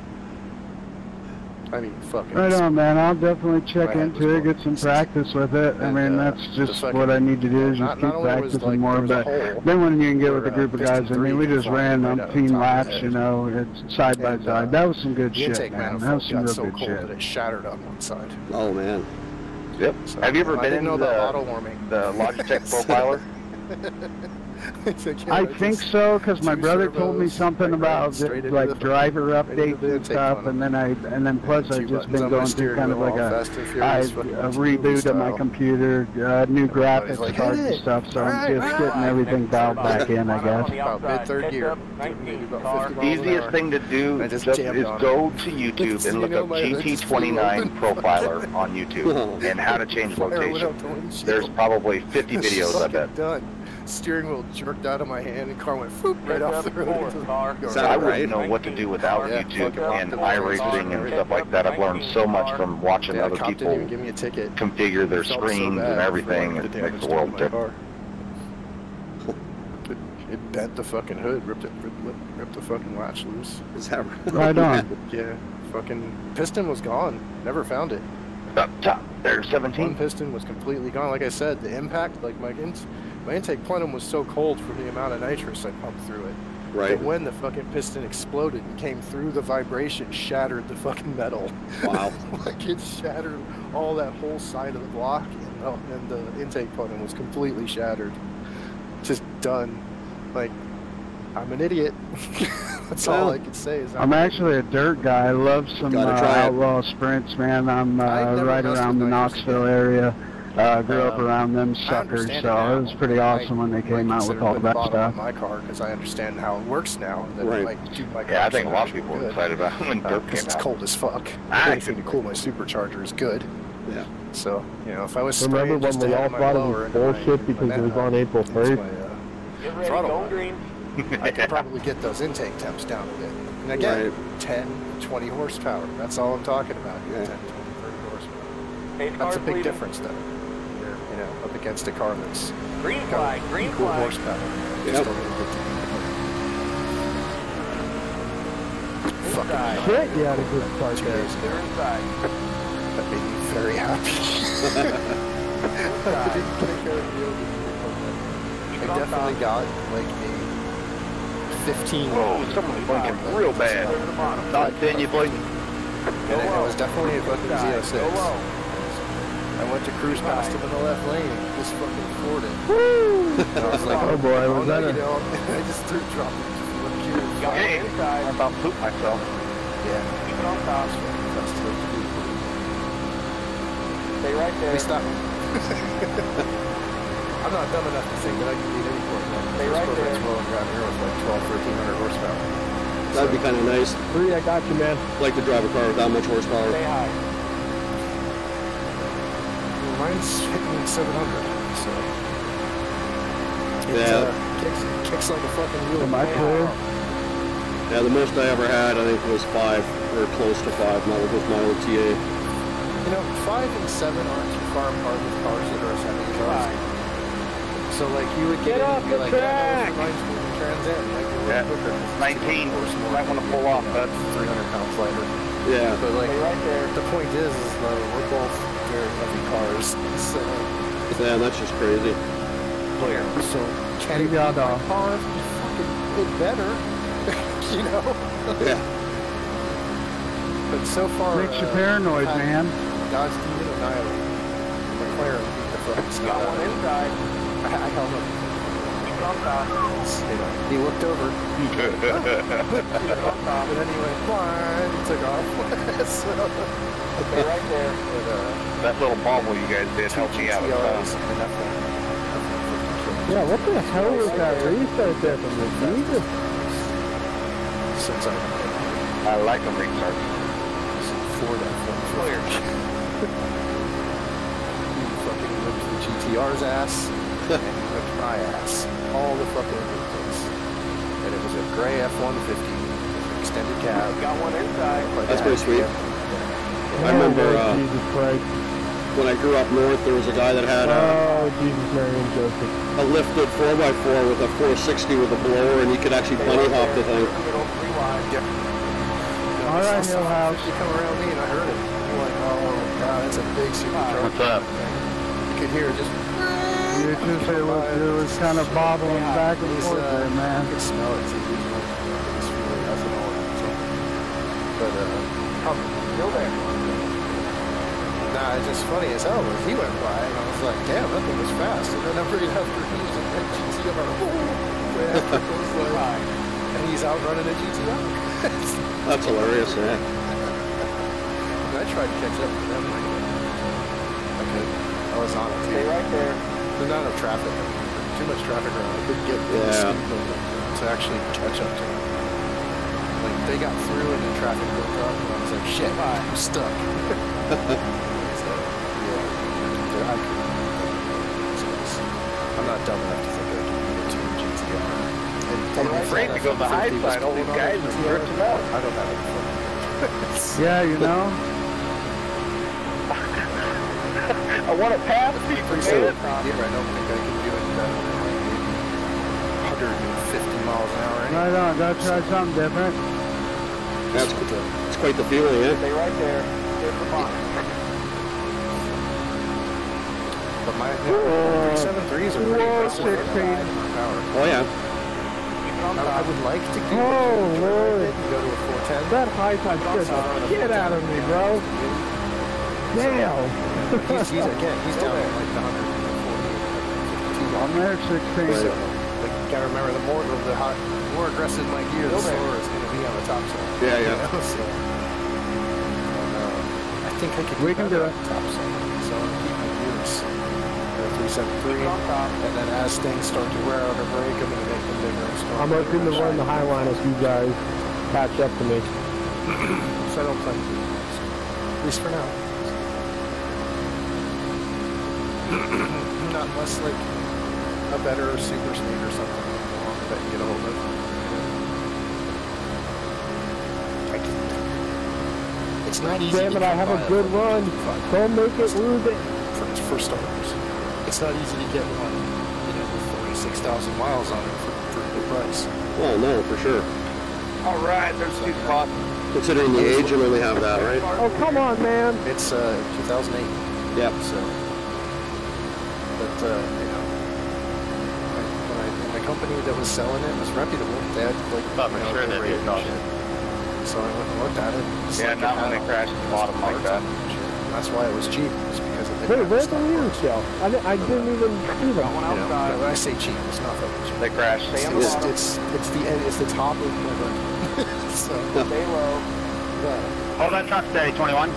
I mean, fucking. Right on, man. I'll definitely check My head was into it, going get some pieces. practice with it. I And, mean, that's just what I need to do is just keep practicing more. But then when you can get with a group of guys, I mean, we just ran umpteen laps, you know, it's side by side. That was some good The shit, intake man. That manifold was some got real so good cold that shit. it shattered on one side. Oh, man. Yep. So, Have you ever I been didn't in know the auto warming. the Logitech profiler? I think so, because my brother told me something about like driver updates and stuff, and then plus I've just been going through kind of like a reboot of my computer, new graphics cards and stuff, so I'm just getting everything dialed back in, I guess. About mid-third gear. Maybe about 50 The miles an easiest hour. thing to do I is just jammed on go to YouTube and look up GT29 profiler on YouTube and how to change location. There's probably 50 videos, I bet. Done. Steering wheel jerked out of my hand and car went whoop, right off the road. I wouldn't know what to do without YouTube and iRacing and stuff like that. I've learned so much from watching other people give me a ticket. configure their screens and everything. It makes the world different. It bent the fucking hood, ripped the fucking latch loose. Is that Right on. Yeah, fucking piston was gone. Never found it. Up top, there's One 17. piston was completely gone. Like I said, the impact, like my intake plenum was so cold from the amount of nitrous I pumped through it. right? But when the fucking piston exploded and came through, the vibration shattered the fucking metal. Wow. Like it shattered all that whole side of the block, and the intake plenum was completely shattered. Just done. Like, I'm an idiot. That's all I can say. Is I'm actually a dirt guy. I love some outlaw sprints, man. I'm right around the Knoxville area. Grew up around them suckers, so it was pretty awesome when they came out with all that stuff. My car, because I understand how it works now. That Right. like, dude, my Yeah, I car's think a lot of actually people were good. excited about when dirt Because came it's out. cold as fuck. I Anything to cool my supercharger is good. Yeah. So, you know, if I was Remember spraying when just we to all have my thought it blower was and my- bullshit because it was on April that's 1st? my, Get ready, throttle go line. green. I could probably get those intake temps down a bit. And again, Right. 10, 20 horsepower. That's all I'm talking about here. Yeah. 10, 20, 30 horsepower. Hey, That's car's a big leaving. difference, though. You're, you know, up against a car that's Green got flag, green equal flag. horsepower. Yep. Just a little bit. Fucking Inside. Shit, you had a good start there. Cheers. They're inside. That made me very happy. I didn't take care of the old Keep I it on definitely top. got like a 15. Whoa, someone's blinking real bad. Clear to the bottom. Not 10, you blink. And it was definitely a fucking Z06. Go low. I went to cruise past him in the left lane and just fucking floored it. And I was like, Oh boy, oh, was no, that you a... don't. I just threw drop it. Got Hey, it I inside. about pooped myself. Yeah. Keep it on top. That's the way to do it. Stay right At there. least that one. I'm not dumb enough to think that I can beat any Corvette. Stay right there. Well, around here with like 12, 1300 horsepower. That'd be kind of nice. 3, I got you, man. Like to drive a car with that much horsepower. Stay high. Well, mine's hitting 700, so. It, Yeah. kicks like a fucking wheel. Am I clear? Yeah, the most I ever had, I think, was 5 or close to 5. Not with my old TA. You know, 5 and 7 aren't too far apart with cars that are as heavy as ours. So, like, you would Get off in and be the like, track! yeah, mine's moving Trans Am. Like, we're Yeah, quicker. 19. Might want to pull off, bud. 300 pounds lighter. Yeah. But, like, Stay right there. the point is we're both very heavy cars. So, Yeah, that's just crazy. Clear. so can it be my car if you fucking did better? You know? Yeah. But so far, Makes you paranoid, man. Dodge Demon annihilated. McLaren beat the fucking snot Got out one of him. inside. I held up. Keep it on top. You know, he looked over. Keep it on top. And then he went, fine, he took off. So, Stay right there. but, That little bobble you guys did helped me out a TLS, ton. and that fucking Yeah, what the hell was that restart there from the Jesus? since I I like them restarts. Ford F-150. He fucking whipped the GTR's ass, and he whipped my ass. All the fucking things. And it was a gray F-150, extended cab. Got one inside. That's pretty sweet. I remember Jesus Christ. when I grew up north, there was a guy that had Oh, Jesus, Mary, and Joseph. a lifted 4x4 with a 460 with a blower, and he could actually bunny hop the thing. All right, Hillhouse. You come around me and I heard it. I'm like, oh god, that's a big super truck. What's up? You could hear it just. It was kind of bobbling back and forth there, man. You could smell it too. It's really ethanol. But Still there. nah, it's just funny as hell. He went by and I was like, damn, that thing was fast. And then I'm pretty after he was in GTR. Way after it was like, and he's out running a GTR. That's hilarious, yeah. I tried to catch up with them. I could. I was on it too. Stay right there. There's not enough traffic. Too much traffic around. I couldn't get the speed limit to actually catch up to them. Like, they got through and the traffic built up, and I was like, shit, I'm stuck. So, yeah. I'm not dumb enough to think I can get to a GTR. I'm afraid to go to the high side. All these guys are ripping out. I don't have any fun. Yeah, you know. I want to pass people. So, I don't think I can do it better than 150 miles an hour. Right on, gotta try something different. That's it's quite the feeling, yeah. Stay right there. There's the box. But my 373s are pretty impressive. Oh, yeah. I would like to do Lord. go to a 410. That high side scares the shit out of me, bro. Damn. He's down at like the 140. I'm there at 16. So, like, you gotta remember, the more aggressive my gear, the slower it's gonna be on the top side. Yeah, yeah. You know, so, I think I could. We can do it. Top side. So I'm gonna keep my gears at 373, and then as things start to wear out or break, I'm gonna make them bigger. I'm looking to run the high line if you guys catch up to me. So I don't plan to do that. So, at least for now. Not unless like a better super speed or something that you get a hold of. It's not easy. Damn it, I have a good run. Don't make it lose it. For starters, it's not easy to get one, with 46,000 miles on it for a good price. Well, no, for sure. All right, there's two spots. Considering the age, you really have that, right? Oh, come on, man. It's 2008. Yep. So, but my company that was selling it was reputable. They had sure they did not. So I went and looked at it. Yeah, not when they crashed the bottom like that. That's why it was cheap. It's because of the. Wait, where's the wheel shell? I didn't even see them. When I say cheap, it's not fucking cheap. They crashed. It's the end. It's the top of the. So Stay low. Hold that truck steady, 21. 80%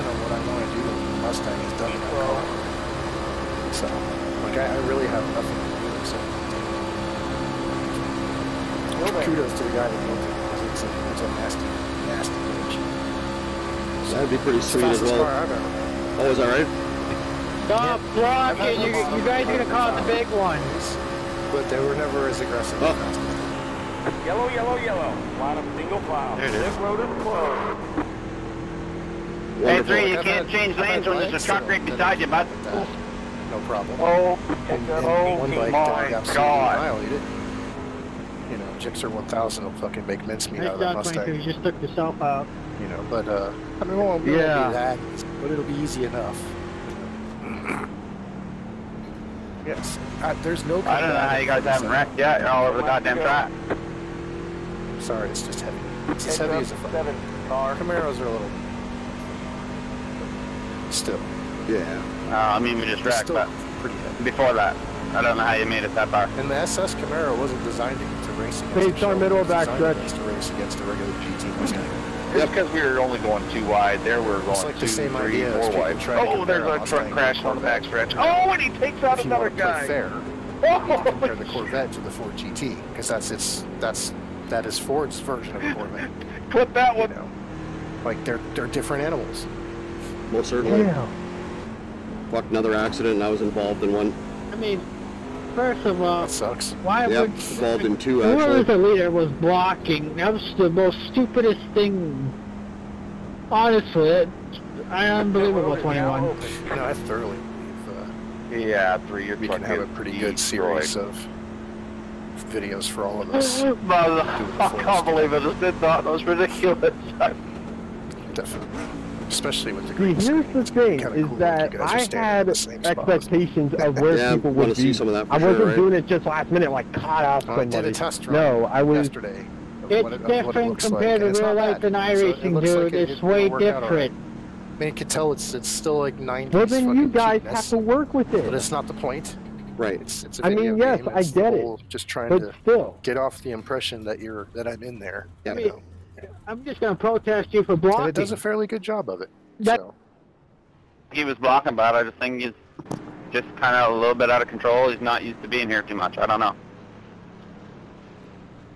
of what I want to do with the Mustang is done in that car. So, like, I really have nothing to do except kudos to the guy that built it, because it's a nasty, nasty bitch. That'd be pretty sweet as Fastest well. car I've ever had. Oh, is that right? Stop blocking. You guys are going to call it the big ones. But they were never as aggressive Oh. as fast. Yellow, yellow, yellow. Line up single file. There it is. This road is closed. Hey, Wonderful. 3, you can't change lanes when there's a truck right beside you, bud. No problem. Oh, One bike my that got God. annihilated. Gixxer 1000 will fucking make mincemeat out of that Mustang. You just took yourself out. But I mean, won't be that easy, but it'll be easy enough. Yes, there's no. I don't know how you guys haven't wrecked yet. You're all over the goddamn track. Sorry, it's just heavy. It's as heavy as a fucking car. Camaros are a little. Still. Yeah. I mean, we just They're wrecked, still but pretty heavy. before that, I don't know how you made it that far. And the SS Camaro wasn't designed to race against. Hey, it's our middle of back stretch. To race against a regular GT Mustang. It's because we were only going 2 wide. There we're It's going like 2, the same 3, idea as 4 people wide. trying to Oh, there's compare a truck Mustang crash to on the back Corvette. stretch. Oh, and he takes out If you another want to play guy. fair, Oh, compare the Corvette to the Ford GT, because that's that is Ford's version of a Corvette. Clip that one. You know? Like, they're different animals. Most certainly. Yeah. Fuck, another accident and I was involved in one. I mean, first of all, That sucks. why Yep, would involved in 2 whoever actually. the leader was blocking? That was the most stupidest thing. Honestly, unbelievable. 21. No, I thoroughly believe Yeah, 3 years. we can have a pretty good series of videos for all of us. I can't believe I just did that. That was ridiculous. Definitely. Especially with the See, green here's screen. the thing, Kinda is cool that you guys are I standing had in the same spot. expectations of where Yeah, people wanna would see be. some of that for I sure, wasn't right? doing it just last minute, like caught off I did somebody. a test run No, I was. yesterday. of It's what it different looks compared like, and to it's real not life bad. and So it iRacing, looks dude. like It's it'll way work out all right. different. I mean, you can tell it's still like 90s. Well, then you fucking guys cuteness, have to work with but it. it's not the point. Right. It's a I video mean, yes, game. I It's the get it, whole just trying but to still. get off the impression that I'm in there. Yeah. You know? I'm just gonna protest you for And blocking. it does a fairly good job of it. That- So. He was blocking, but I just think he's just kind of a little bit out of control. He's not used to being here too much. I don't know.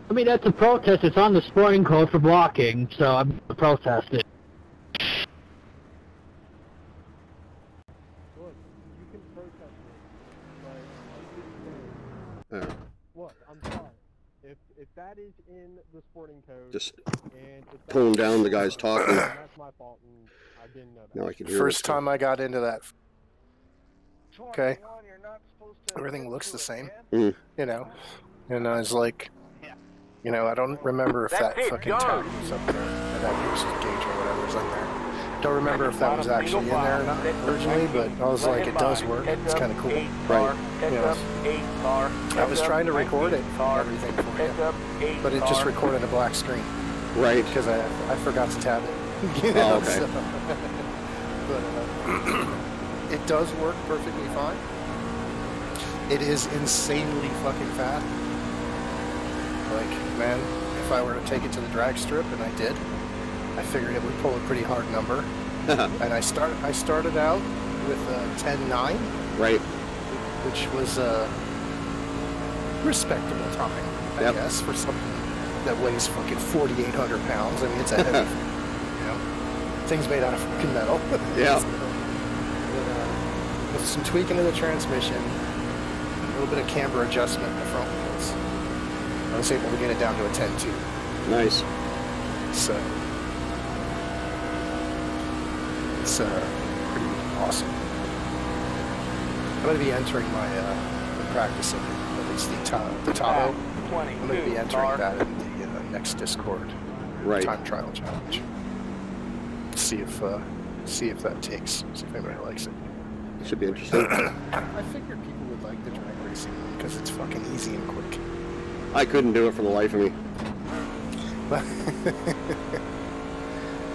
I mean, that's a protest. It's on the sporting code for blocking, so I'm gonna protest it. Look, you can protest it, but Yeah. look, I'm sorry. If that is in the sporting code, Just and if pulling that's down the guys talking. that's my fault, and I didn't know that. Now I can hear First what's time I got into that. Okay. Everything looks the same. Mm. You know. And I was like, you know, I don't remember if that fucking tab was up there, or that used gauge or whatever was on there. Don't remember if that was actually in there or not originally, but I was like, it does work. It's kind of cool. Right. You know, I was trying to record it and everything for you, but it just recorded a black screen Right. because I forgot to tab it. You know, Oh, okay. so- but it does work perfectly fine. It is insanely fucking fat. Like, man, if I were to take it to the drag strip, and I did, I figured it would pull a pretty hard number. And I started out with a 10.9, Right. which was a respectable time, I Yep. guess, for something that weighs fucking 4,800 pounds. I mean, it's a heavy thing, you know. Thing's made out of fucking metal. Yeah. With some tweaking of the transmission, a little bit of camber adjustment in the front wheels, I was able to get it down to a 10.2. Nice. So it's pretty awesome. I'm going to be entering my practice of it, at least the Tahoe. I'm going to be entering that in the next Discord Right. time trial challenge. See if that takes. See if anybody likes it. Should be interesting. I figured people would like the drag racing because it's fucking easy and quick. I couldn't do it for the life of me.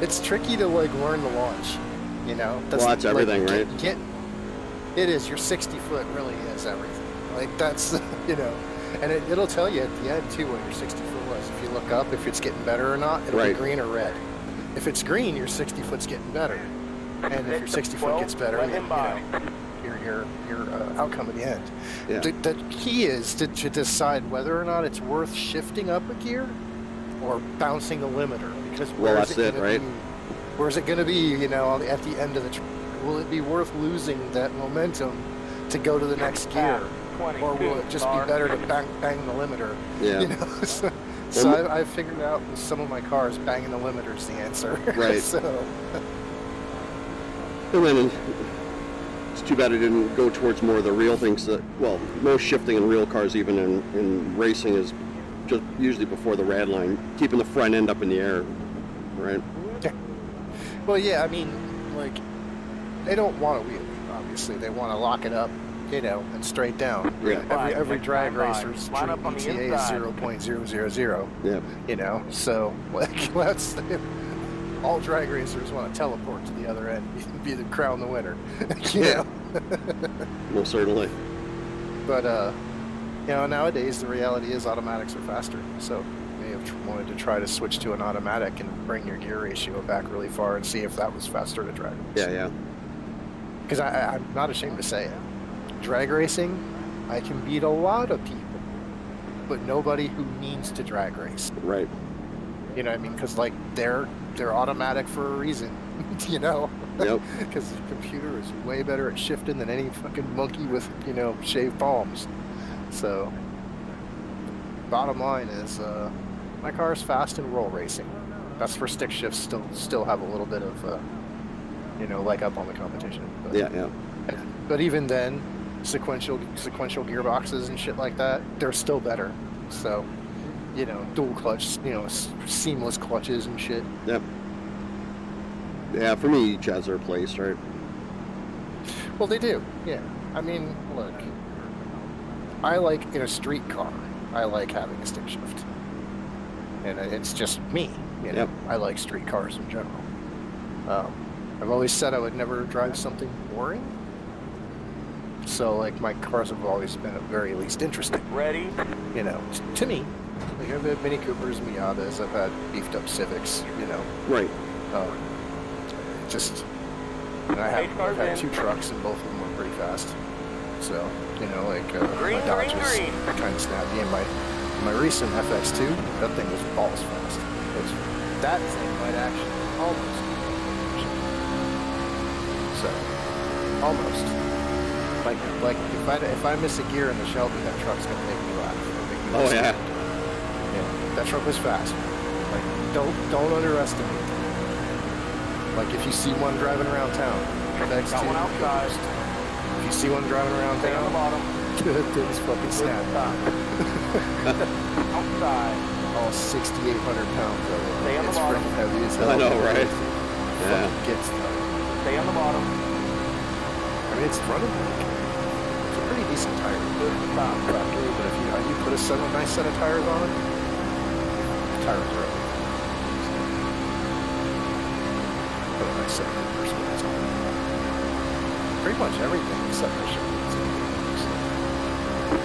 It's tricky to like learn the launch, you know. Well, that's everything, right? It is. Your 60 foot really is everything. Like that's you know, and it'll tell you at the end too what your 60 foot was. If you look up, if it's getting better or not, it'll Right. be green or red. If it's green, your 60 foot's getting better, and if your 60 foot gets better, you know, your outcome at the end. Yeah. The key is to decide whether or not it's worth shifting up a gear or bouncing the limiter. Because Well, that's it, right? Where's it going to be, you know, at the end of the track? Will it be worth losing that momentum to go to the next gear? Or will it just be better to bang the limiter? Yeah. You know? So I've figured out with some of my cars, banging the limiter is the answer. Right. So... And then it's too bad it didn't go towards more of the real things that, well, most shifting in real cars, even in racing, is just usually before the rad line, keeping the front end up in the air, right? Yeah. Well, yeah, I mean, like, they don't want to wheel, obviously. They want to lock it up, you know, and straight down. Yeah. Every drag racer's true ETA is 0.000. Yeah. You know, so, like, that's... All drag racers want to teleport to the other end, be the crown the winner. You know? Most certainly. But, you know, nowadays the reality is automatics are faster. So you may have wanted to try to switch to an automatic and bring your gear ratio back really far and see if that was faster to drag race. Yeah, yeah. Because I'm not ashamed to say it. Drag racing, I can beat a lot of people. but nobody who needs to drag race. Right. You know what I mean? Because like they're automatic for a reason. You know. Yep. Because the computer is way better at shifting than any fucking monkey with, you know, shaved palms. So, bottom line is, my car is fast in roll racing. That's where stick shifts still have a little bit of, you know, leg up on the competition. But, Yeah. But even then, sequential gearboxes and shit like that, they're still better. So, you know, dual clutch, you know, seamless clutches and shit. Yep. Yeah, for me, each has their place, right? Well, they do, yeah. I mean, look, I like, in a street car, I like having a stick shift. And it's just me, you know? Yep. I like street cars in general. I've always said I would never drive something boring. So, like, my cars have always been at very least interesting. Ready? You know, to me. Like, I've had Mini Coopers, Miatas, I've had beefed up Civics, you know. Right. Just, and I've had 2 trucks and both of them were pretty fast. So, you know, like green, my Dodge was green. kind of snappy, and my recent FX2, that thing was balls fast. That thing might actually almost be so almost like if I miss a gear in the Shelby, that truck's gonna make me laugh. Oh yeah. Yeah, that truck was fast. Like don't underestimate it. Like if you see one driving around town, FX2, Got one outside. if you see one driving around Stay on the town, bottom. things fucking snap. Outside. All 6,800 pounds of it. Stay on the It's bottom. freaking heavy as hell. I know, right? Yeah. Fucking gets though. Stay on the bottom. I mean, it's running. It's a pretty decent tire. Not crappy, but if you put a nice set of tires on it, the tires are up. Put a nice set of reverse wheels on it. Pretty much everything except the shit.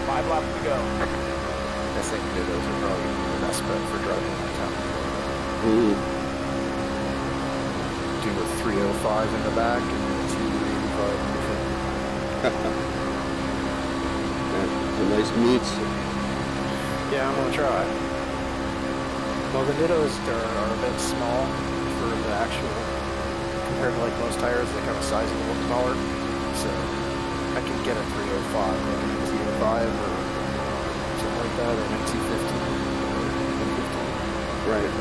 5 laps to go. I think those are probably the best bet for driving around town. Ooh. Do a 305 in the back and a 285 in the front. Yeah, some nice meats. Yeah, I'm gonna try. Well, the Nittos are a bit small for the actual, compared to like most tires, they kind of size a little smaller. So I can get a 305, like an NT05 or something like that, or an NT15. Right.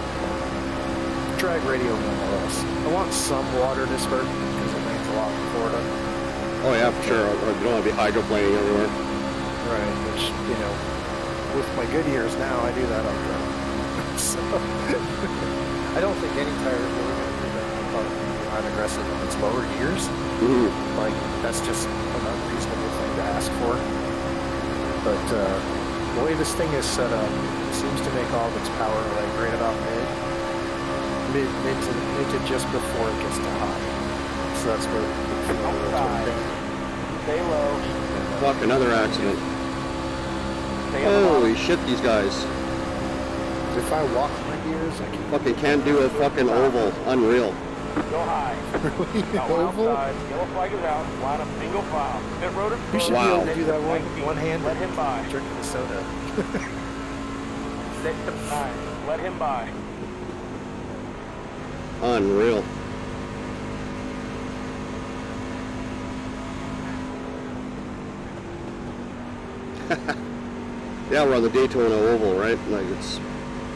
Drag radio nonetheless. I want some water dispersion because it rains a lot in Florida. Oh yeah, for sure. You don't want to be hydroplaning everywhere. Right, which, you know, with my good years now, I do that all the time. So, I don't think any tire is really going to do that. I'm aggressive on its lower gears. Ooh. Like, that's just an unreasonable thing to ask for. But the way this thing is set up, it seems to make all of its power like right about mid to just before it gets to high. So that's where Stay low. Fuck, another accident. Stay on the Holy bottom. shit, these guys. if I walk my gears, I can Fucking can't do a fucking oval. Unreal. Go high. really Got one oval. outside. Yellow flag is out. Line up single file. Pit road is You should closed. be able Wow. to do that Next one hand. Let him by. Drinking the soda. 6 to 9. Let him by. Unreal. Yeah, we're on the Daytona Oval, right? Like, it's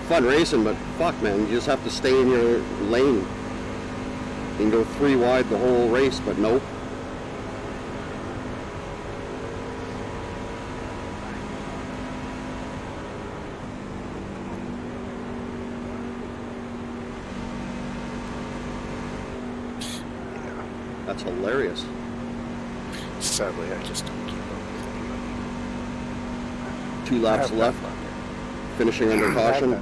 fun racing, but fuck, man, you just have to stay in your lane. You can go 3 wide the whole race, but nope. That's hilarious. Sadly, I just don't keep up with 2 laps it. left, finishing under caution.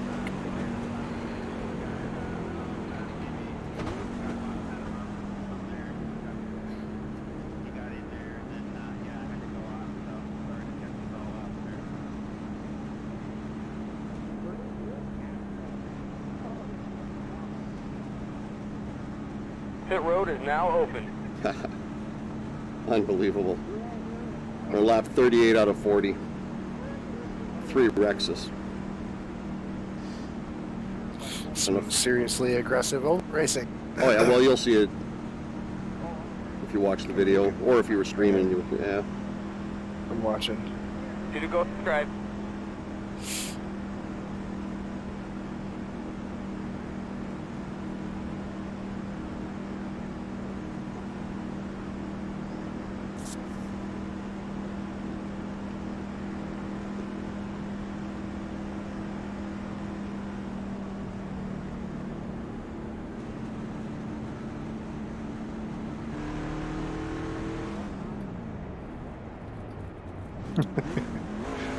Pit road is now open. Unbelievable. We're lap 38 out of 40. 3 Rexes. Some seriously aggressive racing. Oh yeah, well you'll see it if you watch the video, or if you were streaming. Yeah. I'm watching. Did it go drive?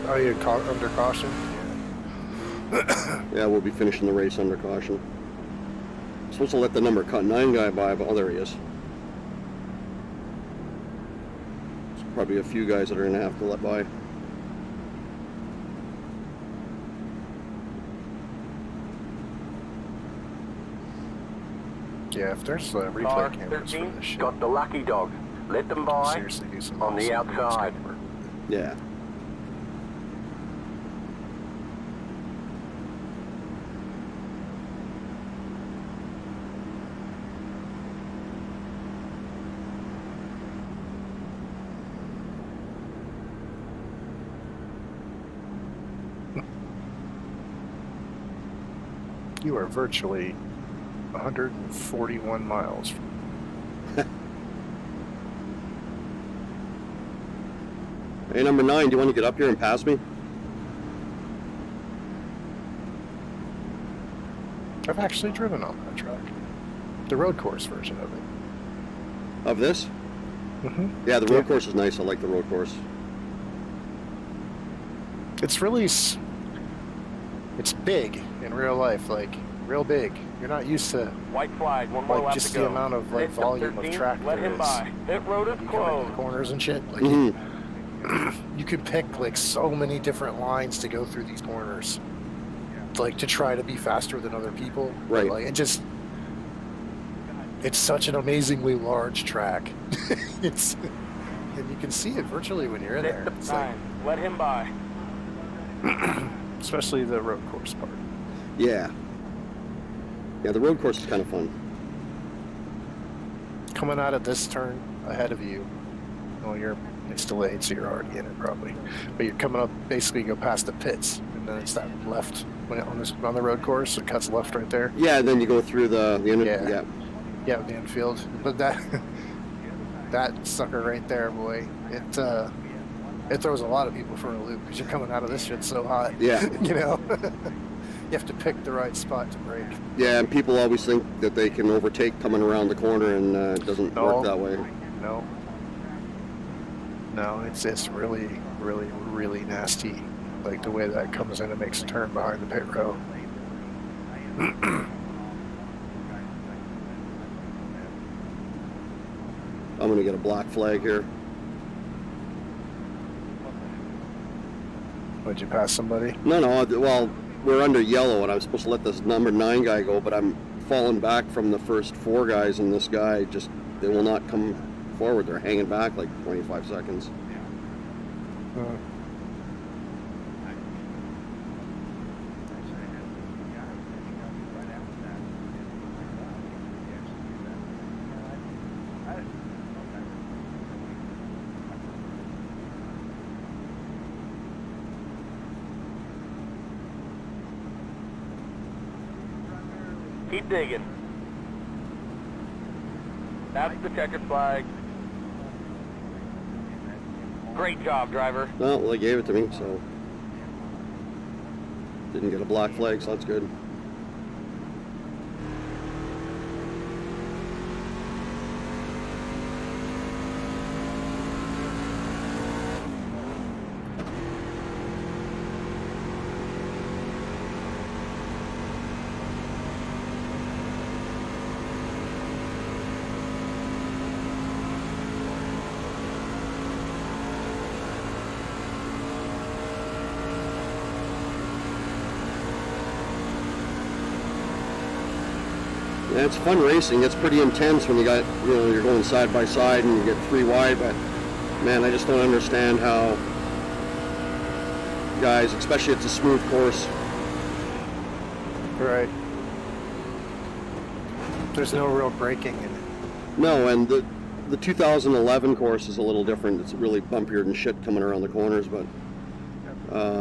Oh, you're under caution? Yeah, we'll be finishing the race under caution. I'm supposed to let the number 9 guy by, but oh, there he is. There's probably a few guys that are going to have to let by. Yeah, if there's replay cameras for this shit, got the lucky dog. Let them by seriously do some on the outside. Yeah. You are virtually 141 miles from Hey, number 9, do you want to get up here and pass me? I've actually driven on that track. The road course version of it. Of this? Mm-hmm. Yeah, the road course is nice. I like the road course. It's really... It's big in real life, like, real big. You're not used to... White flag, one more lap just to go. the amount of, like, volume 13, of track let there him is. by. Pit road is closed. Corners and shit. Like, you could pick, like, so many different lines to go through these corners. Like, to try to be faster than other people. Right. Like, it's such an amazingly large track. And you can see it virtually when you're in there. It's like, let him by. especially the road course part. Yeah. Yeah, the road course is kind of fun. Coming out of this turn ahead of you, well, it's delayed, so you're already in it probably. But you're coming up, basically go past the pits, and then it's that left on the road course. It cuts left right there. Yeah, and then you go through the yeah, the infield. But that sucker right there, boy, it throws a lot of people for a loop because you're coming out of this shit so hot. Yeah. You know, you have to pick the right spot to brake. Yeah, and people always think that they can overtake coming around the corner, and it doesn't work that way. No, it's really, really, really nasty. Like the way that comes in and makes a turn behind the pit row. I'm going to get a black flag here. Would you pass somebody? No, well, we're under yellow, and I'm supposed to let this number 9 guy go, but I'm falling back from the first 4 guys, and this guy they will not come forward. They're hanging back like 25 seconds. Keep digging. That's the checkered flag. Great job, driver. Well, they gave it to me, so didn't get a black flag, so that's good. Yeah, it's fun racing. It's pretty intense when you're going side by side and you get 3 wide, but man, I just don't understand how guys, especially it's a smooth course. Right. There's no real braking in it. No, and the 2011 course is a little different. It's really bumpier than shit coming around the corners, but...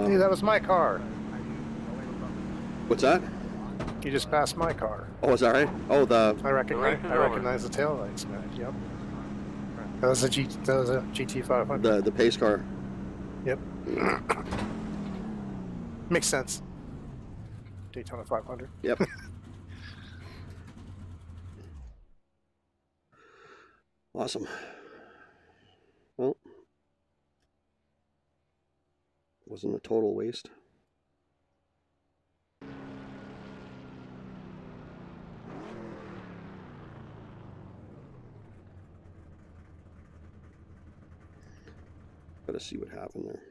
hey, that was my car. What's that? You just passed my car. Oh, is that right? Oh, I recognize the taillights, man. Yep. That was a GT500. The pace car. Yep. Makes sense. Daytona 500. Yep. Awesome. Well, wasn't a total waste. Gotta see what happened there.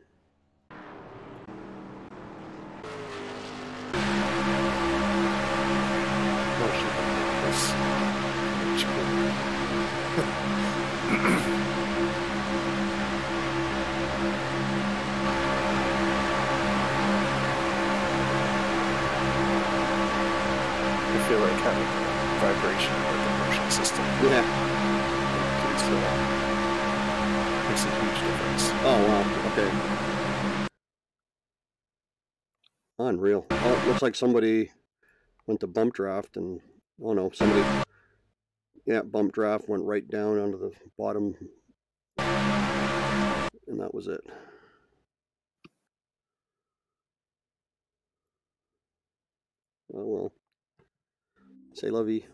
I feel like having vibration with the motion system. Yeah. Makes a huge difference. Oh, wow. Okay. Unreal. Oh, it looks like somebody went to bump draft and, oh no, somebody, yeah, bump draft went right down onto the bottom, and that was it. Oh well. Say la vie.